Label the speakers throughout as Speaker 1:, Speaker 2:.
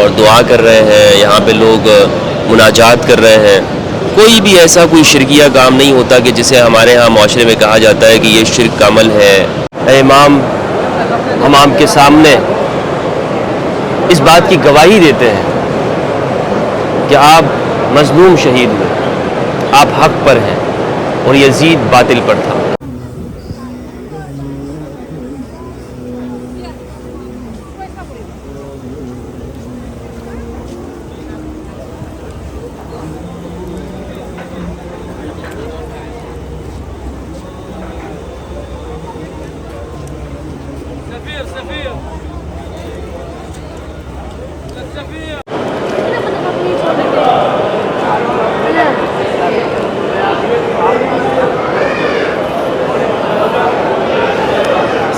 Speaker 1: اور دعا کر رہے ہیں، یہاں پہ لوگ مناجات کر رہے ہیں. کوئی بھی ایسا کوئی شرکیہ کام نہیں ہوتا کہ جسے ہمارے ہاں معاشرے میں کہا جاتا ہے کہ یہ شرک کا عمل ہے. اے امام، ہم آپ کے سامنے اس بات کی گواہی دیتے ہیں کہ آپ مظلوم شہید ہوئے، آپ حق پر ہیں اور یزید باطل پر تھا.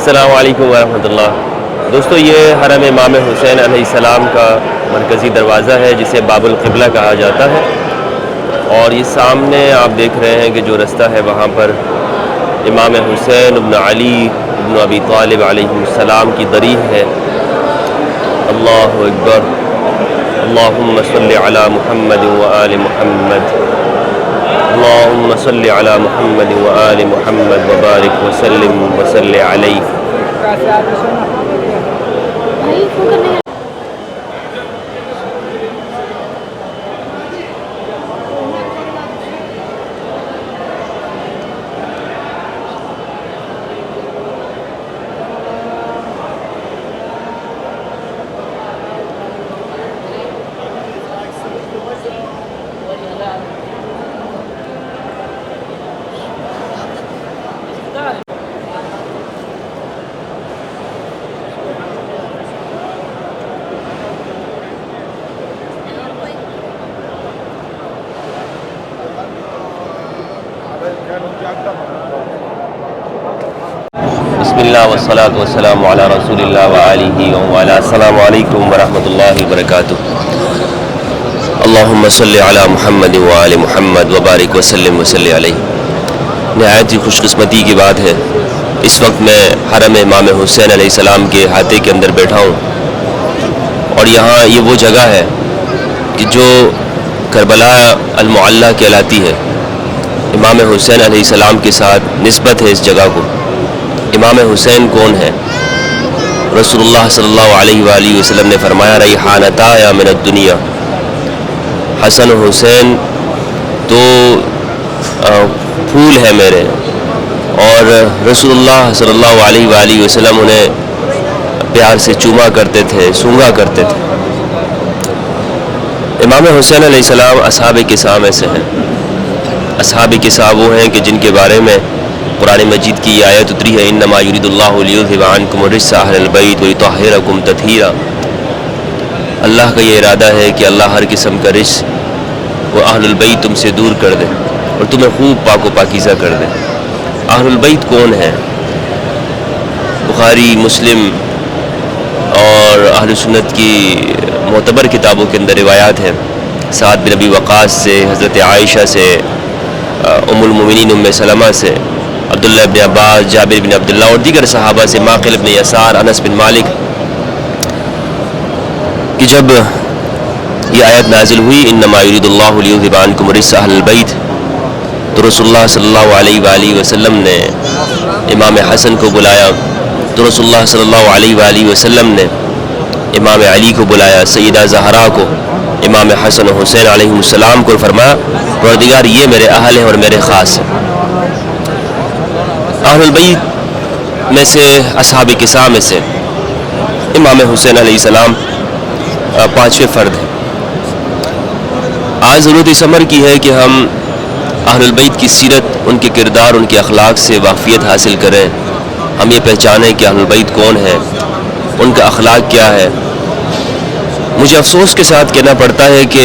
Speaker 1: السلام علیکم ورحمۃ اللہ. دوستو، یہ حرم امام حسین علیہ السلام کا مرکزی دروازہ ہے جسے باب القبلہ کہا جاتا ہے، اور یہ سامنے آپ دیکھ رہے ہیں کہ جو رستہ ہے وہاں پر امام حسین ابن علی ابن ابی طالب علیہ السلام کی ضریح ہے. اللہ اکبر. اللہم صلی علی محمد وآل محمد. اللہم صلی علی محمد وآل محمد وبارک وسلم وصلی علیہ. بسم اللہ والصلاة والسلام علی رسول اللہ وآلہ وعلی. السلام علیکم ورحمۃ اللہ وبرکاتہ. اللہم صلی علی محمد وآل محمد وبارک وسلم وصلی علیہ. نہایت ہی خوش قسمتی کی بات ہے، اس وقت میں حرم امام حسین علیہ السلام کے احاطے کے اندر بیٹھا ہوں، اور یہاں یہ وہ جگہ ہے کہ جو کربلا المعلیٰ کہلاتی ہے. امام حسین علیہ السلام کے ساتھ نسبت ہے اس جگہ کو. امام حسین کون ہے؟ رسول اللہ صلی اللہ علیہ وآلہ وسلم نے فرمایا، ریحانتا یا من الدنیا. حسن و حسین تو پھول ہے میرے، اور رسول اللہ صلی اللہ علیہ وآلہ وسلم انہیں پیار سے چوما کرتے تھے، سونگا کرتے تھے. امام حسین علیہ السلام اصحاب کساء میں سے ہیں. اصحاب کساء وہ ہیں کہ جن کے بارے میں قرآن مجید کی یہ آیت اتری ہے، انما یرید اللہ لیذھب عنکم الرجس اہل البیت ویطہرکم تطہیرا. اللہ کا یہ ارادہ ہے کہ اللہ ہر قسم کا رجس وہ اہل البیت تم سے دور کر دے اور تمہیں خوب پاک و پاکیزہ کر دے. اہل البیت کون ہیں؟ بخاری، مسلم اور اہل سنت کی معتبر کتابوں کے اندر روایات ہیں. سعد بن ابی وقاص سے، حضرت عائشہ سے، ام المومنین ام سلمہ سے، عبداللہ بن عباس، جابر بن عبداللہ اور دیگر صحابہ سے، ماقل بن یسار، انس بن مالک، کہ جب یہ آیت نازل ہوئی انما یرید اللہ لیذھب عنکم الرجس اہل البیت، تو رسول اللہ صلی اللہ علیہ وآلہ وسلم نے امام حسن کو بلایا، تو رسول اللہ صلی اللہ علیہ وآلہ وسلم نے امام علی کو بلایا، سیدہ زہرا کو، امام حسن و حسین علیہ السلام کو، فرمایا پروردگار یہ میرے اہل ہیں اور میرے خاص ہیں. اہل البیت میں سے، اصحاب کساء میں سے امام حسین علیہ السلام پانچویں فرد ہیں. آج ضرورت اس امر کی ہے کہ ہم اہل البیت کی سیرت، ان کے کردار، ان کے اخلاق سے واقفیت حاصل کریں. ہم یہ پہچانیں کہ اہل البیت کون ہے، ان کا اخلاق کیا ہے. مجھے افسوس کے ساتھ کہنا پڑتا ہے کہ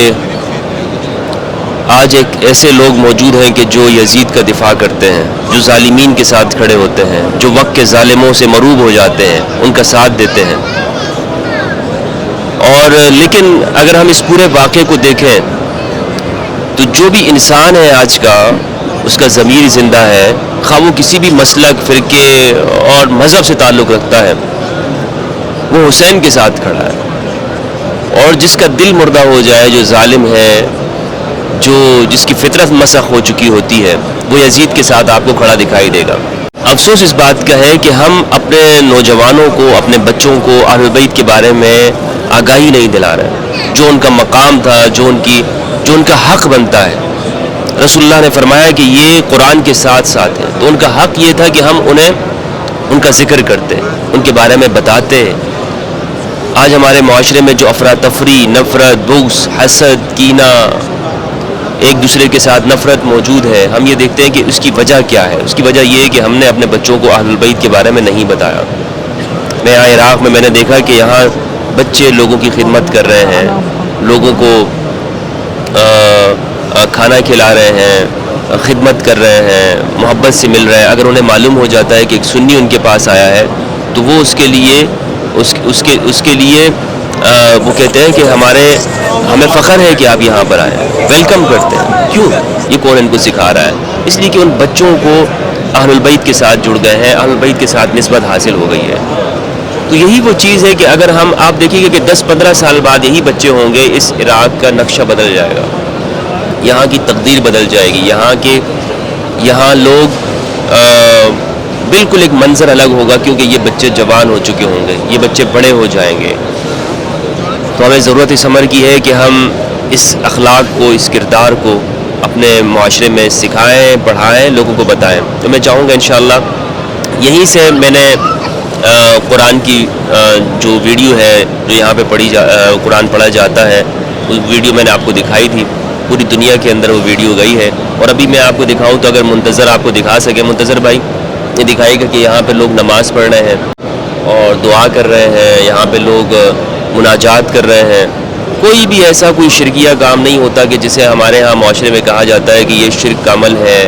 Speaker 1: آج ایک ایسے لوگ موجود ہیں کہ جو یزید کا دفاع کرتے ہیں، جو ظالمین کے ساتھ کھڑے ہوتے ہیں، جو وقت کے ظالموں سے مروب ہو جاتے ہیں، ان کا ساتھ دیتے ہیں. اور لیکن اگر ہم اس پورے واقعے کو دیکھیں تو جو بھی انسان ہے آج کا، اس کا ضمیر زندہ ہے، خواہ وہ کسی بھی مسلک، فرقے اور مذہب سے تعلق رکھتا ہے، وہ حسین کے ساتھ کھڑا ہے. اور جس کا دل مردہ ہو جائے، جو ظالم ہے، جس کی فطرت مسخ ہو چکی ہوتی ہے، وہ یزید کے ساتھ آپ کو کھڑا دکھائی دے گا۔ افسوس اس بات کا ہے کہ ہم اپنے نوجوانوں کو، اپنے بچوں کو اہل بیت کے بارے میں آگاہی نہیں دلا رہے، جو ان کا مقام تھا، جو ان کا حق بنتا ہے۔ رسول اللہ نے فرمایا کہ یہ قرآن کے ساتھ ساتھ ہے، تو ان کا حق یہ تھا کہ ہم ان کا ذکر کرتے، ان کے بارے میں بتاتے۔ آج ہمارے معاشرے میں جو افراتفری، نفرت، بغض، حسد، کینہ، ایک دوسرے کے ساتھ نفرت موجود ہے، ہم یہ دیکھتے ہیں کہ اس کی وجہ کیا ہے۔ اس کی وجہ یہ ہے کہ ہم نے اپنے بچوں کو اہل بیت کے بارے میں نہیں بتایا۔ میں یہاں عراق میں نے دیکھا کہ یہاں بچے لوگوں کی خدمت کر رہے ہیں، لوگوں کو کھانا کھلا رہے ہیں، خدمت کر رہے ہیں، محبت سے مل رہے ہیں۔ اگر انہیں معلوم ہو جاتا ہے کہ ایک سنی ان کے پاس آیا ہے تو وہ اس کے لیے وہ کہتے ہیں کہ ہمیں فخر ہے کہ آپ یہاں پر آئے ہیں، ویلکم کرتے ہیں۔ کیوں؟ یہ کون ان کو سکھا رہا ہے؟ اس لیے کہ ان بچوں کو اہل البیت کے ساتھ جڑ گئے ہیں، اہل البیت کے ساتھ نسبت حاصل ہو گئی ہے۔ تو یہی وہ چیز ہے کہ اگر آپ دیکھیں گے کہ 10-15 سال بعد یہی بچے ہوں گے، اس عراق کا نقشہ بدل جائے گا، یہاں کی تقدیر بدل جائے گی، یہاں لوگ بالکل ایک منظر الگ ہوگا، کیونکہ یہ بچے جوان ہو چکے ہوں گے، یہ بچے بڑے ہو جائیں گے۔ تو ہمیں ضرورت اس امر کی ہے کہ ہم اس اخلاق کو، اس کردار کو اپنے معاشرے میں سکھائیں، پڑھائیں، لوگوں کو بتائیں۔ تو میں چاہوں گا انشاءاللہ یہیں سے میں نے قرآن کی جو ویڈیو ہے جو یہاں پہ قرآن پڑھا جاتا ہے، وہ ویڈیو میں نے آپ کو دکھائی تھی۔ پوری دنیا کے اندر وہ ویڈیو گئی ہے، اور ابھی میں آپ کو دکھاؤں تو اگر منتظر آپ کو دکھا سکے، منتظر بھائی یہ دکھائے گا کہ یہاں پہ لوگ نماز پڑھ رہے ہیں اور دعا کر رہے ہیں، یہاں پہ لوگ مناجات کر رہے ہیں۔ کوئی شرکیہ کام نہیں ہوتا کہ جسے ہمارے ہاں معاشرے میں کہا جاتا ہے کہ یہ شرک کا عمل ہے،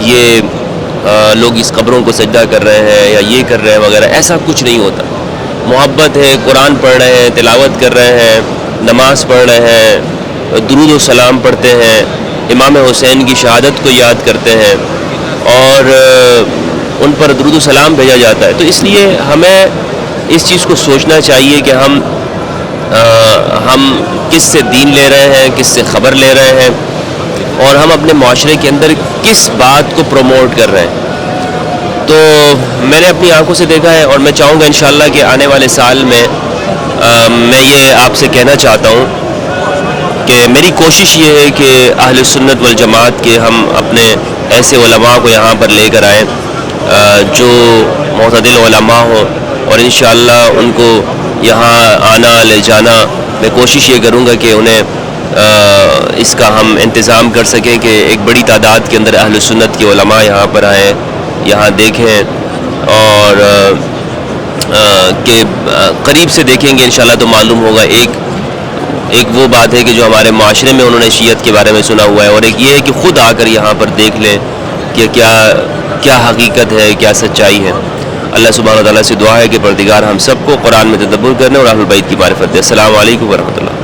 Speaker 1: یہ لوگ اس قبروں کو سجدہ کر رہے ہیں یا یہ کر رہے ہیں وغیرہ، ایسا کچھ نہیں ہوتا۔ محبت ہے، قرآن پڑھ رہے ہیں، تلاوت کر رہے ہیں، نماز پڑھ رہے ہیں، درود و سلام پڑھتے ہیں، امام حسین کی شہادت کو یاد کرتے ہیں اور ان پر درود و سلام بھیجا جاتا ہے۔ تو اس لیے ہمیں اس چیز کو سوچنا چاہیے کہ ہم کس سے دین لے رہے ہیں، کس سے خبر لے رہے ہیں، اور ہم اپنے معاشرے کے اندر کس بات کو پروموٹ کر رہے ہیں۔ تو میں نے اپنی آنکھوں سے دیکھا ہے، اور میں چاہوں گا انشاءاللہ کہ آنے والے سال میں میں یہ آپ سے کہنا چاہتا ہوں کہ میری کوشش یہ ہے کہ اہل سنت والجماعت کے ہم اپنے ایسے علماء کو یہاں پر لے کر آئیں جو معتدل علماء ہوں، اور انشاءاللہ ان کو یہاں آنا لے جانا، میں کوشش یہ کروں گا کہ انہیں اس کا ہم انتظام کر سکیں کہ ایک بڑی تعداد کے اندر اہل سنت کے علماء یہاں پر آئیں، یہاں دیکھیں، اور کہ قریب سے دیکھیں گے انشاءاللہ تو معلوم ہوگا۔ ایک وہ بات ہے کہ جو ہمارے معاشرے میں انہوں نے شیعت کے بارے میں سنا ہوا ہے، اور ایک یہ ہے کہ خود آ کر یہاں پر دیکھ لیں کہ کیا حقیقت ہے، کیا سچائی ہے۔ اللہ سبحانہ وتعالیٰ سے دعا ہے کہ پروردگار ہم سب کو قرآن میں تدبر کرنے اور اہل بیت کی معرفت دے۔ السلام علیکم ورحمۃ اللہ۔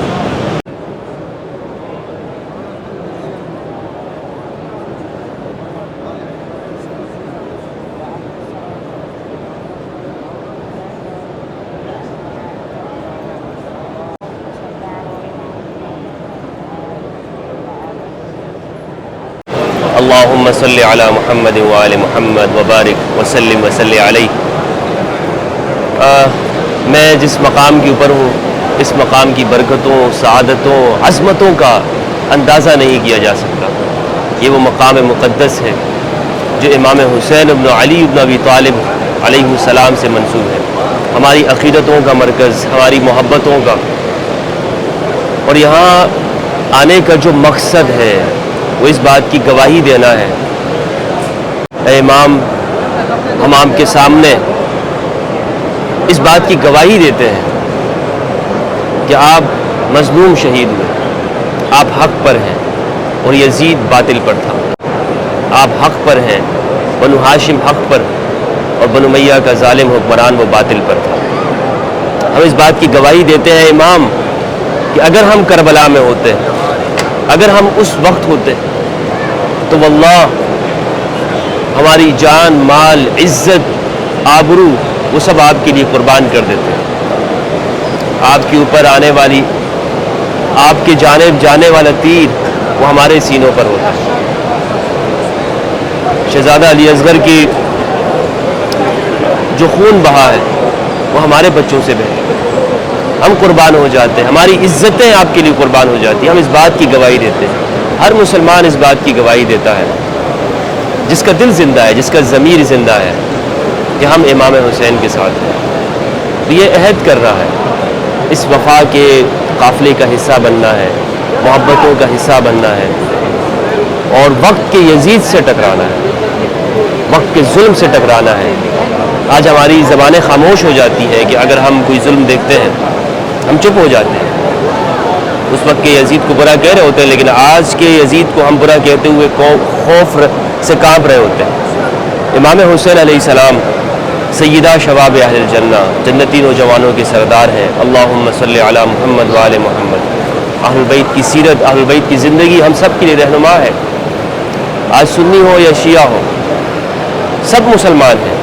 Speaker 1: اللہم صلی علی محمد وآل محمد وبارک وسلم وصلی علیہ۔ میں جس مقام کے اوپر ہوں، اس مقام کی برکتوں، سعادتوں، عظمتوں کا اندازہ نہیں کیا جا سکتا۔ یہ وہ مقام مقدس ہے جو امام حسین ابن علی ابن ابی طالب علیہ السلام سے منسوب ہے، ہماری عقیدتوں کا مرکز، ہماری محبتوں کا۔ اور یہاں آنے کا جو مقصد ہے وہ اس بات کی گواہی دینا ہے، اے امام، ہم آپ کے سامنے اس بات کی گواہی دیتے ہیں کہ آپ مظلوم شہید ہوئے، آپ حق پر ہیں اور یزید باطل پر تھا۔ آپ حق پر ہیں، بنو ہاشم حق پر، اور بنو امیہ کا ظالم حکمران وہ باطل پر تھا۔ ہم اس بات کی گواہی دیتے ہیں امام کہ اگر ہم کربلا میں ہوتے، اگر ہم اس وقت ہوتے تو واللہ ہماری جان، مال، عزت، آبرو وہ سب آپ کے لیے قربان کر دیتے۔ آپ کے اوپر آنے والی، آپ کے جانب جانے والا تیر وہ ہمارے سینوں پر ہوتا ہے۔ شہزادہ علی اصغر کی جو خون بہا ہے وہ ہمارے بچوں سے بہے، ہم قربان ہو جاتے ہیں، ہماری عزتیں آپ کے لیے قربان ہو جاتی ہیں، ہم اس بات کی گواہی دیتے ہیں، ہر مسلمان اس بات کی گواہی دیتا ہے جس کا دل زندہ ہے، جس کا ضمیر زندہ ہے، کہ ہم امام حسین کے ساتھ ہیں۔ تو یہ عہد کر رہا ہے، اس وفا کے قافلے کا حصہ بننا ہے، محبتوں کا حصہ بننا ہے، اور وقت کے یزید سے ٹکرانا ہے، وقت کے ظلم سے ٹکرانا ہے۔ آج ہماری زبانیں خاموش ہو جاتی ہیں کہ اگر ہم کوئی ظلم دیکھتے ہیں ہم چپ ہو جاتے ہیں، اس وقت کے یزید کو برا کہہ رہے ہوتے ہیں، لیکن آج کے یزید کو ہم برا کہتے ہوئے خوف سے کانپ رہے ہوتے ہیں۔ امام حسین علیہ السلام سیدہ شباب اہل الجنہ، جنتی نوجوانوں کے سردار ہیں۔ اللہم صلی علی محمد وآل محمد۔ اہل بیت کی سیرت، اہل بیت کی زندگی ہم سب کے لیے رہنما ہے۔ آج سنی ہو یا شیعہ ہو، سب مسلمان ہیں،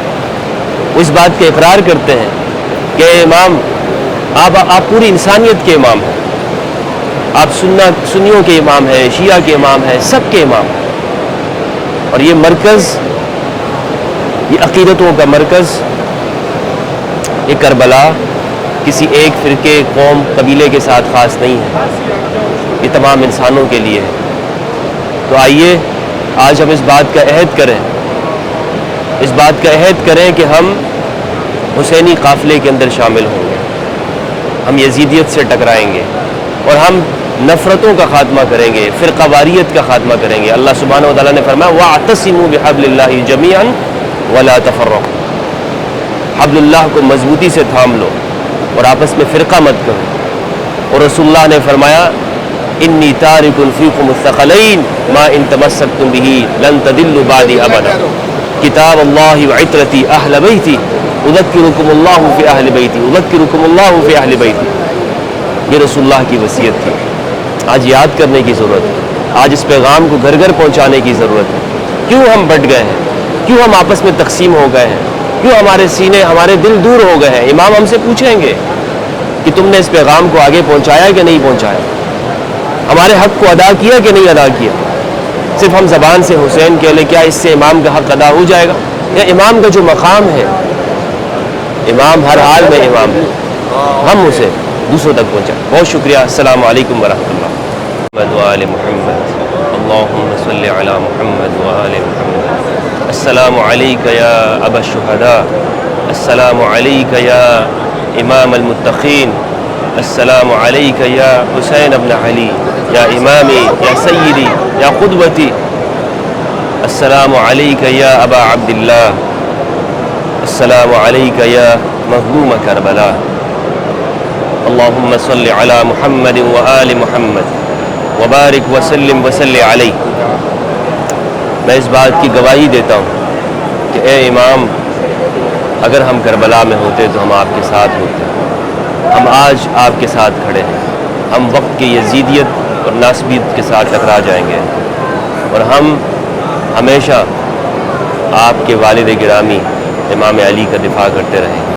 Speaker 1: وہ اس بات کا اقرار کرتے ہیں کہ امام آپ پوری انسانیت کے امام ہیں، آپ سنیوں کے امام ہیں، شیعہ کے امام ہیں، سب کے امام ہیں۔ اور یہ مرکز، یہ عقیدتوں کا مرکز، یہ کربلا کسی ایک فرقے، قوم، قبیلے کے ساتھ خاص نہیں ہے، یہ تمام انسانوں کے لیے ہے۔ تو آئیے آج ہم اس بات کا عہد کریں، اس بات کا عہد کریں کہ ہم حسینی قافلے کے اندر شامل ہوں گے، ہم یزیدیت سے ٹکرائیں گے، اور ہم نفرتوں کا خاتمہ کریں گے، فرقہ واریت کا خاتمہ کریں گے۔ اللہ سبحانہ و تعالیٰ نے فرمایا وَاعْتَصِمُوا بِحَبْلِ اللَّهِ جَمِيعًا وَلَا تَفَرَّقُوا، حبل اللہ کو مضبوطی سے تھام لو اور آپس میں فرقہ مت کرو۔ اور رسول اللہ نے فرمایا انی تارک فیکم الثقلین ما ان تمسکتم بہ لن تضلوا بعدی ابدا، کتاب اللہ وعطرتی اہل بیتی اذکرکم اللہ فی اہل بیتی اذکرکم اللہ فی اہل بیتی۔ یہ رسول اللہ کی وصیت تھی، آج یاد کرنے کی ضرورت ہے، آج اس پیغام کو گھر گھر پہنچانے کی ضرورت ہے۔ کیوں ہم بٹ گئے ہیں، کیوں ہم آپس میں تقسیم ہو گئے ہیں، کیوں ہمارے سینے، ہمارے دل دور ہو گئے ہیں؟ امام ہم سے پوچھیں گے کہ تم نے اس پیغام کو آگے پہنچایا کہ نہیں پہنچایا، ہمارے حق کو ادا کیا کہ نہیں ادا کیا؟ صرف ہم زبان سے حسین کہہ لیں، کیا اس سے امام کا حق ادا ہو جائے گا؟ یا امام کا جو مقام ہے، امام ہر حال میں امام ہے، ہم اسے دوسروں تک پہنچائیں۔ بہت شکریہ، السلام علیکم ورحمۃ اللہ۔ محمد وآل محمد، اللہم صلی علی محمد وآل محمد۔ السلام علیک یا ابا الشہداء، السلام علیک یا امام المتقین، السلام علیک یا حسین ابن علی، یا امامی، یا سیدی، یا قدوتی، السلام علیک یا ابا عبداللہ، السلام علیک یا مظلوم کربلا۔ اللہم صلی علی محمد وآل محمد وبارک وسلم وصلی علیہ۔ میں اس بات کی گواہی دیتا ہوں کہ اے امام، اگر ہم کربلا میں ہوتے تو ہم آپ کے ساتھ ہوتے، ہم آج آپ کے ساتھ کھڑے ہیں، ہم وقت کی یزیدیت اور ناسبیت کے ساتھ ٹکرا جائیں گے، اور ہم ہمیشہ آپ کے والد گرامی امام علی کا دفاع کرتے رہیں گے۔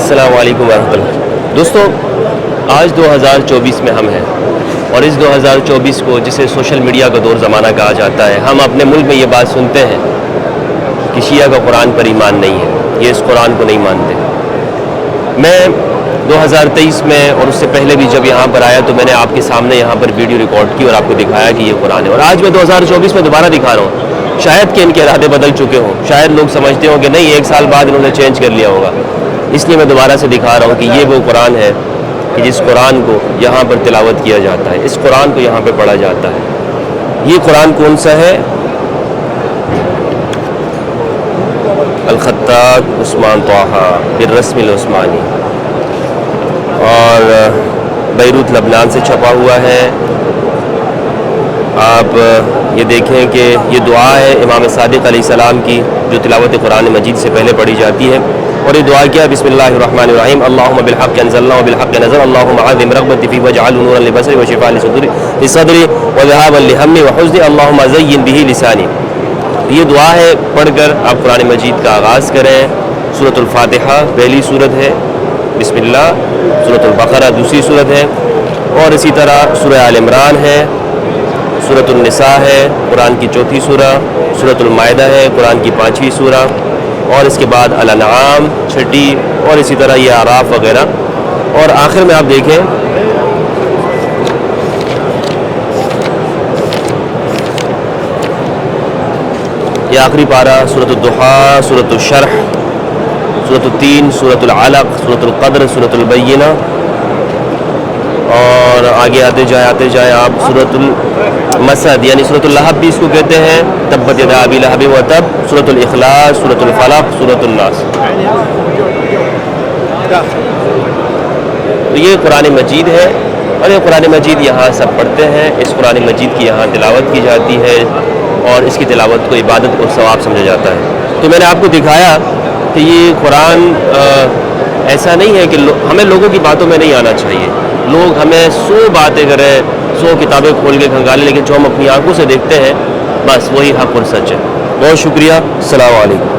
Speaker 1: السلام علیکم ورحمۃ اللہ۔ دوستو، آج 2024 میں ہم ہیں، اور اس 2024 کو جسے سوشل میڈیا کا دور زمانہ کہا جاتا ہے، ہم اپنے ملک میں یہ بات سنتے ہیں کہ شیعہ کا قرآن پر ایمان نہیں ہے، یہ اس قرآن کو نہیں مانتے۔ میں 2023 میں اور اس سے پہلے بھی جب یہاں پر آیا تو میں نے آپ کے سامنے یہاں پر ویڈیو ریکارڈ کی اور آپ کو دکھایا کہ یہ قرآن ہے، اور آج میں 2024 میں دوبارہ دکھا رہا ہوں۔ شاید کہ ان کے ارادے بدل چکے ہوں، شاید لوگ سمجھتے ہوں کہ نہیں 1 سال بعد انہوں نے چینج کر لیا ہوگا، اس لیے میں دوبارہ سے دکھا رہا ہوں کہ یہ وہ قرآن ہے کہ جس قرآن کو یہاں پر تلاوت کیا جاتا ہے، اس قرآن کو یہاں پہ پڑھا جاتا ہے۔ یہ قرآن کون سا ہے؟ الخطاط عثمان طٰہٰ بالرسم العثمانی، اور بیروت لبنان سے چھپا ہوا ہے۔ آپ یہ دیکھیں کہ یہ دعا ہے امام صادق علیہ السلام کی جو تلاوت قرآن مجید سے پہلے پڑھی جاتی ہے، اور یہ دعا کیا ہے؟ بسم اللہ الرحمن الرحیم، اللہم بالحق انزلنا وبالحق نزل، اللہم عظم رغبتی فی واجعلہ نورا لبصری وشفاء لصدری وذہابا لہمی وحزنی، اللہم زین بہ لسانی۔ یہ دعا ہے، پڑھ کر آپ قرآن مجید کا آغاز کریں۔ سورۃ الفاتحہ پہلی سورت ہے، بسم اللہ۔ سورۃ البقرہ دوسری سورت ہے، اور اسی طرح سورہ آل عمران ہے، سورۃ النساء ہے قرآن کی چوتھی سورہ، سورۃ المائدہ ہے قرآن کی 5ویں سورہ، اور اس کے بعد الانعام چھٹی، اور اسی طرح یہ اعراف وغیرہ، اور آخر میں آپ دیکھیں یہ آخری پارہ سورۃ الضحیٰ، سورۃ الشرح، سورۃ التین، سورۃ العلق، سورۃ القدر، سورۃ البینہ، اور آگے آتے جائیں آپ سورۃ المسد یعنی سورۃ اللہب بھی اس کو کہتے ہیں، تبت یدا ابی لہب وتب، سورۃ الاخلاص، سورۃ الفلق، سورۃ الناس۔ تو یہ قرآن مجید ہے، اور یہ قرآن مجید یہاں سب پڑھتے ہیں، اس قرآن مجید کی یہاں تلاوت کی جاتی ہے، اور اس کی تلاوت کو عبادت اور ثواب سمجھا جاتا ہے۔ تو میں نے آپ کو دکھایا کہ یہ قرآن ایسا نہیں ہے کہ ہمیں لوگوں کی باتوں میں نہیں آنا چاہیے، لوگ ہمیں 100 باتیں کریں، 100 کتابیں کھول کے کھنگالیں، لیکن جو ہم اپنی آنکھوں سے دیکھتے ہیں بس وہی حق اور سچ ہے۔ بہت شکریہ، السلام علیکم۔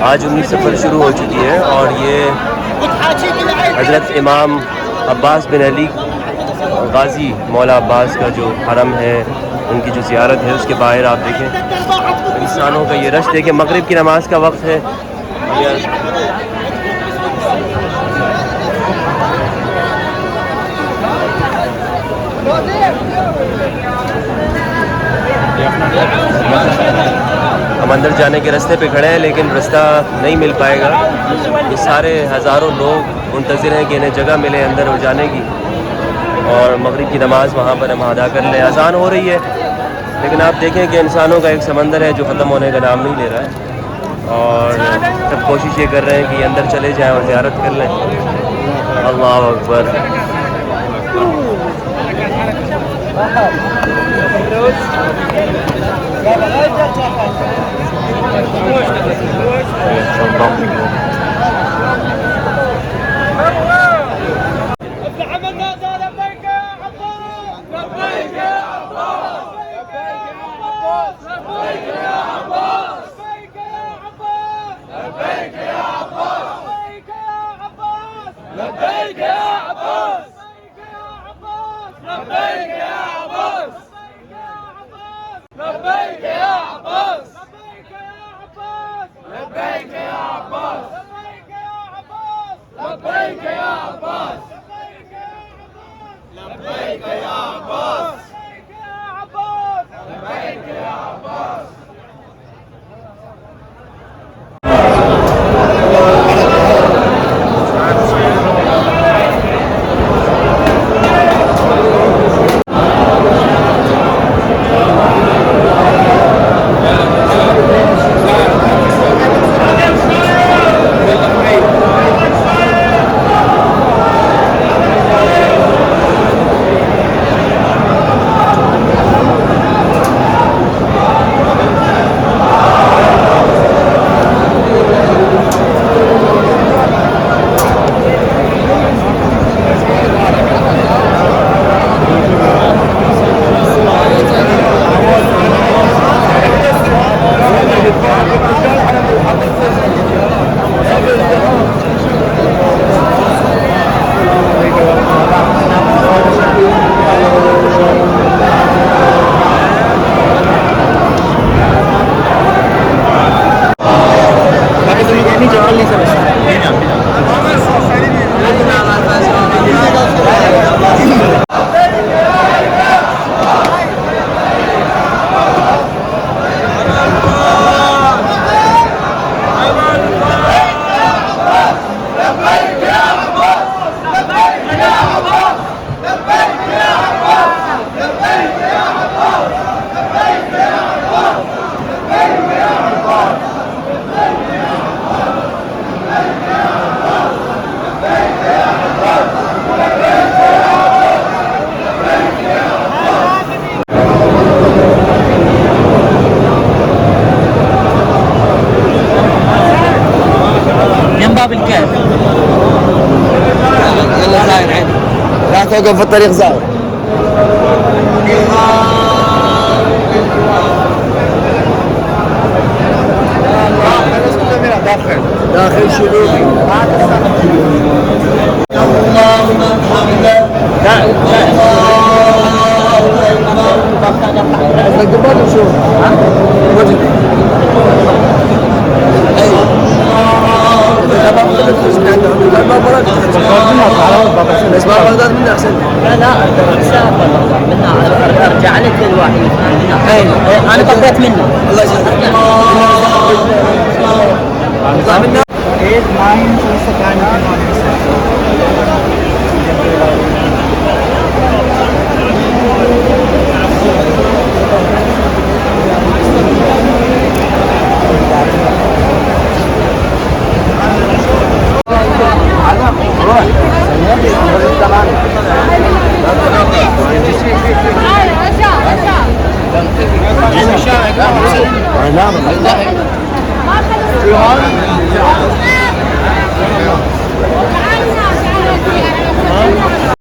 Speaker 1: آج عمری سفر شروع ہو چکی ہے اور یہ حضرت امام عباس بن علی غازی مولا عباس کا جو حرم ہے ان کی جو زیارت ہے اس کے باہر آپ دیکھیں انسانوں کا یہ رش دیکھیں. مغرب کی نماز کا وقت ہے. ہم اندر جانے کے راستے پہ کھڑے ہیں لیکن راستہ نہیں مل پائے گا. یہ سارے ہزاروں لوگ منتظر ہیں کہ انہیں جگہ ملے اندر ہو جانے کی اور مغرب کی نماز وہاں پر ہم ادا کر لیں. اذان ہو رہی ہے لیکن آپ دیکھیں کہ انسانوں کا ایک سمندر ہے جو ختم ہونے کا نام نہیں لے رہا ہے اور سب کوشش یہ کر رہے ہیں کہ یہ اندر چلے جائیں اور زیارت کر لیں. اللہ اکبر.
Speaker 2: توقف في الطريق زايد. داخل شلوكي. اللهم حمدا. قبل شو؟
Speaker 3: لا ارجع لك الواحد. انا طبيت منه. الله يجزاك.
Speaker 2: نعم